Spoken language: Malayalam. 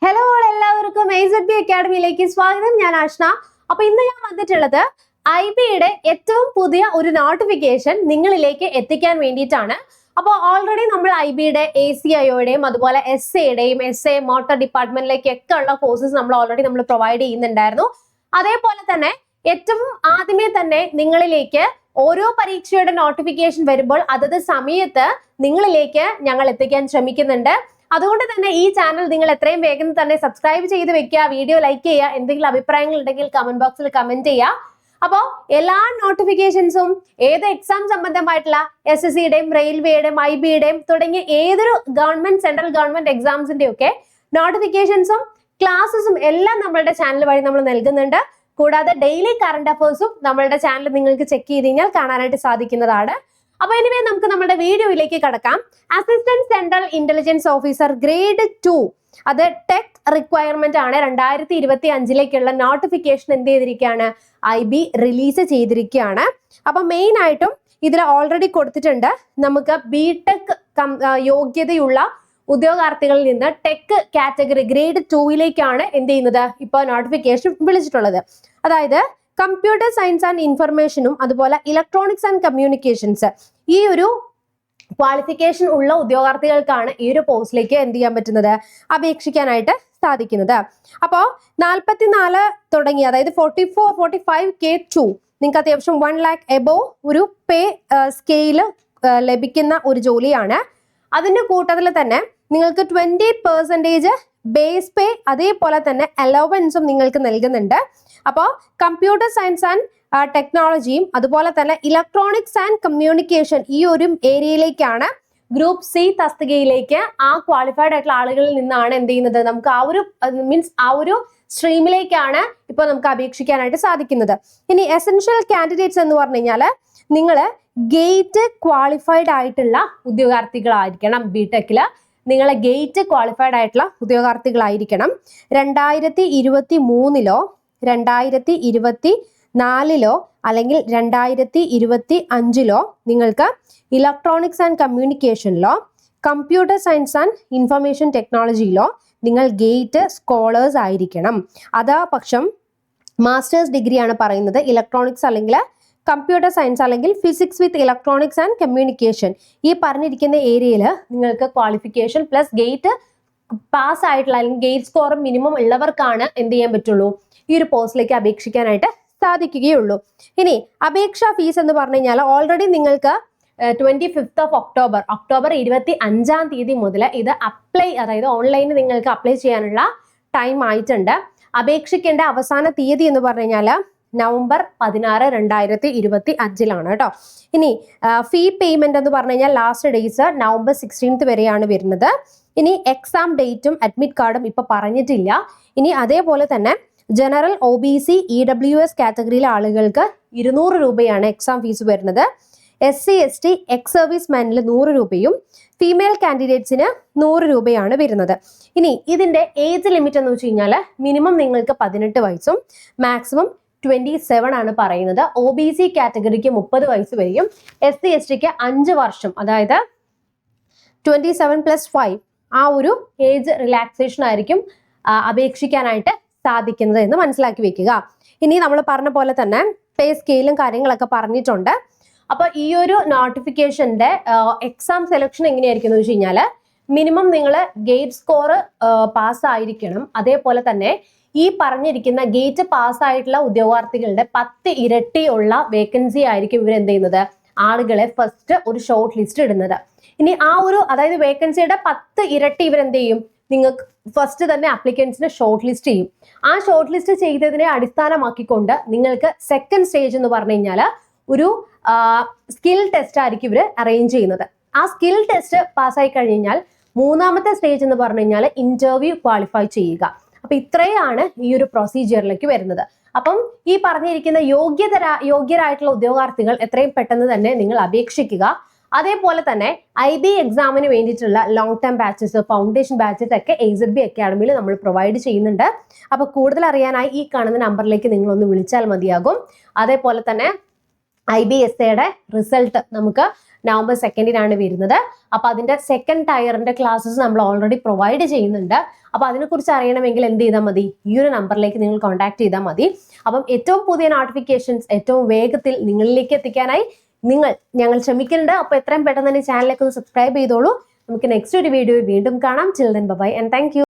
ഹലോ എല്ലാവർക്കും AZB അക്കാഡമിയിലേക്ക് സ്വാഗതം. ഞാൻ ആഷ്ന. അപ്പൊ ഇന്ന് ഞാൻ വന്നിട്ടുള്ളത് IBയുടെ ഏറ്റവും പുതിയ ഒരു നോട്ടിഫിക്കേഷൻ നിങ്ങളിലേക്ക് എത്തിക്കാൻ വേണ്ടിയിട്ടാണ്. അപ്പോൾ ഓൾറെഡി നമ്മൾ IBയുടെ ACIOയുടെയും അതുപോലെ SA മോട്ടോർ ഡിപ്പാർട്ട്മെന്റിലേക്കൊക്കെ ഉള്ള കോഴ്സസ് നമ്മൾ ഓൾറെഡി പ്രൊവൈഡ് ചെയ്യുന്നുണ്ടായിരുന്നു. അതേപോലെ തന്നെ ഏറ്റവും ആദ്യമേ തന്നെ നിങ്ങളിലേക്ക് ഓരോ പരീക്ഷയുടെ നോട്ടിഫിക്കേഷൻ വരുമ്പോൾ അതത് സമയത്ത് നിങ്ങളിലേക്ക് ഞങ്ങൾ എത്തിക്കാൻ ശ്രമിക്കുന്നുണ്ട്. അതുകൊണ്ട് തന്നെ ഈ ചാനൽ നിങ്ങൾ എത്രയും വേഗം തന്നെ സബ്സ്ക്രൈബ് ചെയ്ത് വെക്കുക, വീഡിയോ ലൈക്ക് ചെയ്യുക, എന്തെങ്കിലും അഭിപ്രായങ്ങൾ ഉണ്ടെങ്കിൽ കമന്റ് ബോക്സിൽ കമന്റ് ചെയ്യുക. അപ്പോൾ എല്ലാ നോട്ടിഫിക്കേഷൻസും ഏത് എക്സാം സംബന്ധമായിട്ടുള്ള SSCയുടെയും റെയിൽവേയുടെയും IBയുടെയും തുടങ്ങിയ ഏതൊരു ഗവൺമെന്റ് സെൻട്രൽ ഗവൺമെന്റ് എക്സാംസിന്റെ ഒക്കെ നോട്ടിഫിക്കേഷൻസും ക്ലാസ്സസും എല്ലാം നമ്മളുടെ ചാനൽ വഴി നമ്മൾ നൽകുന്നുണ്ട്. കൂടാതെ ഡെയിലി കറണ്ട് അഫേഴ്സും നമ്മളുടെ ചാനൽ നിങ്ങൾക്ക് ചെക്ക് ചെയ്ത് കഴിഞ്ഞാൽ കാണാനായിട്ട് സാധിക്കുന്നതാണ്. അപ്പൊ ഇനിവേ നമുക്ക് നമ്മുടെ വീഡിയോയിലേക്ക് കടക്കാം. Assistant central intelligence officer grade 2 അത് ടെക് റിക്വയർമെന്റ് ആണ്. 2025 നോട്ടിഫിക്കേഷൻ എന്ത് ചെയ്തിരിക്കുകയാണ്, IB റിലീസ് ചെയ്തിരിക്കുകയാണ്. അപ്പൊ മെയിൻ ആയിട്ടും ഇതിൽ ഓൾറെഡി കൊടുത്തിട്ടുണ്ട്, നമുക്ക് BTech യോഗ്യതയുള്ള ഉദ്യോഗാർത്ഥികളിൽ നിന്ന് ടെക് കാറ്റഗറി ഗ്രേഡ് 2യിലേക്കാണ് എന്ത് ചെയ്യുന്നത്, ഇപ്പോൾ നോട്ടിഫിക്കേഷൻ വിളിച്ചിട്ടുള്ളത്. അതായത് കമ്പ്യൂട്ടർ സയൻസ് ആൻഡ് ഇൻഫർമേഷനും അതുപോലെ ഇലക്ട്രോണിക്സ് ആൻഡ് കമ്മ്യൂണിക്കേഷൻസ് ഈ ഒരു ക്വാളിഫിക്കേഷൻ ഉള്ള ഉദ്യോഗാർത്ഥികൾക്കാണ് ഈ ഒരു പോസ്റ്റിലേക്ക് എന്ത് ചെയ്യാൻ പറ്റുന്നത്, അപേക്ഷിക്കാനായിട്ട് സാധിക്കുന്നത്. അപ്പോൾ 44 തുടങ്ങി, അതായത് 44-45K2 നിങ്ങൾക്ക് അത്യാവശ്യം 1 lakh എബോവ് ഒരു പേ സ്കെയില് ലഭിക്കുന്ന ഒരു ജോലിയാണ്. അതിന്റെ കൂട്ടത്തിൽ തന്നെ നിങ്ങൾക്ക് 20% ബേസ് പേ അതേപോലെ തന്നെ അലവൻസും നിങ്ങൾക്ക് നൽകുന്നുണ്ട്. അപ്പോൾ കമ്പ്യൂട്ടർ സയൻസ് ആൻഡ് ടെക്നോളജിയും അതുപോലെ തന്നെ ഇലക്ട്രോണിക്സ് ആൻഡ് കമ്മ്യൂണിക്കേഷൻ ഈ ഒരു ഏരിയയിലേക്കാണ് ഗ്രൂപ്പ് C തസ്തികയിലേക്ക് ആ ക്വാളിഫൈഡ് ആയിട്ടുള്ള ആളുകളിൽ നിന്നാണ് എന്ത് ചെയ്യുന്നത്, നമുക്ക് ആ ഒരു സ്ട്രീമിലേക്കാണ് ഇപ്പോൾ നമുക്ക് അപേക്ഷിക്കാനായിട്ട് സാധിക്കുന്നത്. ഇനി എസെൻഷ്യൽ കാൻഡിഡേറ്റ്സ് എന്ന് പറഞ്ഞു കഴിഞ്ഞാൽ നിങ്ങൾ ഗേറ്റ് ക്വാളിഫൈഡ് ആയിട്ടുള്ള ഉദ്യോഗാർത്ഥികളായിരിക്കണം. BTechല് നിങ്ങൾ ഗേറ്റ് ക്വാളിഫൈഡ് ആയിട്ടുള്ള ഉദ്യോഗാർത്ഥികളായിരിക്കണം. 2023 2024 അല്ലെങ്കിൽ 2025 നിങ്ങൾക്ക് ഇലക്ട്രോണിക്സ് ആൻഡ് കമ്മ്യൂണിക്കേഷനിലോ കമ്പ്യൂട്ടർ സയൻസ് ആൻഡ് ഇൻഫർമേഷൻ ടെക്നോളജിയിലോ നിങ്ങൾ ഗേറ്റ് സ്കോളേഴ്സ് ആയിരിക്കണം. അതാ പക്ഷം മാസ്റ്റേഴ്സ് ഡിഗ്രിയാണ് പറയുന്നത്. ഇലക്ട്രോണിക്സ് അല്ലെങ്കിൽ കമ്പ്യൂട്ടർ സയൻസ് അല്ലെങ്കിൽ physics with electronics and communication ഈ പറഞ്ഞിരിക്കുന്ന ഏരിയയിൽ നിങ്ങൾക്ക് ക്വാളിഫിക്കേഷൻ പ്ലസ് ഗേറ്റ് പാസ് ആയിട്ടുള്ള അല്ലെങ്കിൽ ഗേറ്റ് സ്കോർ മിനിമം ഉള്ളവർക്കാണ് എന്ത് ചെയ്യാൻ പറ്റുള്ളൂ, ഈ ഒരു പോസ്റ്റിലേക്ക് അപേക്ഷിക്കാനായിട്ട് സാധിക്കുകയുള്ളൂ. ഇനി അപേക്ഷാ ഫീസ് എന്ന് പറഞ്ഞു കഴിഞ്ഞാൽ ഓൾറെഡി നിങ്ങൾക്ക് 25 ഒക്ടോബർ 25 മുതൽ ഇത് അതായത് ഓൺലൈനിൽ നിങ്ങൾക്ക് അപ്ലൈ ചെയ്യാനുള്ള ടൈം ആയിട്ടുണ്ട്. അപേക്ഷിക്കേണ്ട അവസാന തീയതി എന്ന് പറഞ്ഞു കഴിഞ്ഞാൽ November 16, 2025 കേട്ടോ. ഇനി ഫീ പേയ്മെന്റ് എന്ന് പറഞ്ഞു കഴിഞ്ഞാൽ ലാസ്റ്റ് ഡേയ്സ് November 16 വരെയാണ് വരുന്നത്. ഇനി എക്സാം ഡേറ്റും അഡ്മിറ്റ് കാർഡും ഇപ്പൊ പറഞ്ഞിട്ടില്ല. ഇനി അതേപോലെ തന്നെ ജനറൽ OBC EWS കാറ്റഗറിയിലെ ആളുകൾക്ക് 200 രൂപയാണ് എക്സാം ഫീസ് വരുന്നത്. SC ST എക്സ് സർവീസ് മാനിൽ 100 രൂപയും ഫീമെയിൽ കാൻഡിഡേറ്റ്സിന് 100 രൂപയാണ് വരുന്നത്. ഇനി ഇതിന്റെ ഏജ് ലിമിറ്റ് എന്ന് വെച്ച് കഴിഞ്ഞാൽ മിനിമം നിങ്ങൾക്ക് 18 വയസ്സും മാക്സിമം 27 ആണ് പറയുന്നത്. OBC കാറ്റഗറിക്ക് 30 വയസ്സ് വരെയും SC STക്ക് 5 വർഷം അതായത് 27+5 ആ ഒരു ഏജ് റിലാക്സേഷൻ ആയിരിക്കും അപേക്ഷിക്കാനായിട്ട് സാധിക്കുന്നത് എന്ന് മനസ്സിലാക്കി വെക്കുക. ഇനി നമ്മൾ പറഞ്ഞ പോലെ തന്നെ പേ സ്കെയിലും കാര്യങ്ങളൊക്കെ പറഞ്ഞിട്ടുണ്ട്. അപ്പൊ ഈ ഒരു നോട്ടിഫിക്കേഷന്റെ എക്സാം സെലക്ഷൻ എങ്ങനെയായിരിക്കും എന്ന് വെച്ച് കഴിഞ്ഞാൽ മിനിമം നിങ്ങൾ ഗേറ്റ് സ്കോർ പാസ് ആയിരിക്കണം. അതേപോലെ തന്നെ ഈ പറഞ്ഞിരിക്കുന്ന ഗേറ്റ് പാസ് ആയിട്ടുള്ള ഉദ്യോഗാർത്ഥികളുടെ 10 ഇരട്ടിയുള്ള വേക്കൻസി ആയിരിക്കും ഇവർ എന്ത് ചെയ്യുന്നത്, ആളുകളെ ഫസ്റ്റ് ഒരു ഷോർട്ട് ലിസ്റ്റ് ഇടുന്നത്. ഇനി ആ ഒരു അതായത് വേക്കൻസിയുടെ 10 ഇരട്ടി ഇവരെന്ത് ചെയ്യും, നിങ്ങൾക്ക് ഫസ്റ്റ് തന്നെ അപ്ലിക്കൻസിനെ ഷോർട്ട് ലിസ്റ്റ് ചെയ്യും. ആ ഷോർട്ട് ലിസ്റ്റ് ചെയ്തതിനെ അടിസ്ഥാനമാക്കിക്കൊണ്ട് നിങ്ങൾക്ക് സെക്കൻഡ് സ്റ്റേജ് എന്ന് പറഞ്ഞു കഴിഞ്ഞാൽ ഒരു സ്കിൽ ടെസ്റ്റ് ആയിരിക്കും ഇവർ അറേഞ്ച് ചെയ്യുന്നത്. ആ സ്കിൽ ടെസ്റ്റ് പാസ്സായി കഴിഞ്ഞാൽ മൂന്നാമത്തെ സ്റ്റേജ് എന്ന് പറഞ്ഞു കഴിഞ്ഞാൽ ഇന്റർവ്യൂ ക്വാളിഫൈ ചെയ്യുക. അപ്പൊ ഇത്രയാണ് ഈ ഒരു പ്രൊസീജിയറിലേക്ക് വരുന്നത്. അപ്പം ഈ പറഞ്ഞിരിക്കുന്ന യോഗ്യരായിട്ടുള്ള ഉദ്യോഗാർത്ഥികൾ എത്രയും പെട്ടെന്ന് തന്നെ നിങ്ങൾ അപേക്ഷിക്കുക. അതേപോലെ തന്നെ IB എക്സാമിന് വേണ്ടിയിട്ടുള്ള long term batches foundation batches ഒക്കെ AZB അക്കാഡമിയിൽ നമ്മൾ പ്രൊവൈഡ് ചെയ്യുന്നുണ്ട്. അപ്പൊ കൂടുതൽ അറിയാനായി ഈ കാണുന്ന നമ്പറിലേക്ക് നിങ്ങൾ ഒന്ന് വിളിച്ചാൽ മതിയാകും. അതേപോലെ തന്നെ IBSAയുടെ റിസൾട്ട് നമുക്ക് November 2 വരുന്നത്. അപ്പൊ അതിന്റെ സെക്കൻഡ് ടയറിന്റെ ക്ലാസ്സസ് നമ്മൾ ഓൾറെഡി പ്രൊവൈഡ് ചെയ്യുന്നുണ്ട്. അപ്പൊ അതിനെക്കുറിച്ച് അറിയണമെങ്കിൽ എന്ത് ചെയ്താൽ മതി? ഈ ഒരു നമ്പറിലേക്ക് നിങ്ങൾ കോൺടാക്ട് ചെയ്താൽ മതി. അപ്പം ഏറ്റവും പുതിയ നോട്ടിഫിക്കേഷൻസ് ഏറ്റവും വേഗത്തിൽ നിങ്ങളിലേക്ക് എത്തിക്കാനായി ഞങ്ങൾ ശ്രമിക്കുന്നുണ്ട്. അപ്പൊ എത്രയും പെട്ടെന്ന് തന്നെ ചാനലിലേക്ക് ഒന്ന് സബ്സ്ക്രൈബ് ചെയ്തോളൂ. നമുക്ക് നെക്സ്റ്റ് ഒരു വീഡിയോയിൽ വീണ്ടും കാണാം. Children bye and thank U.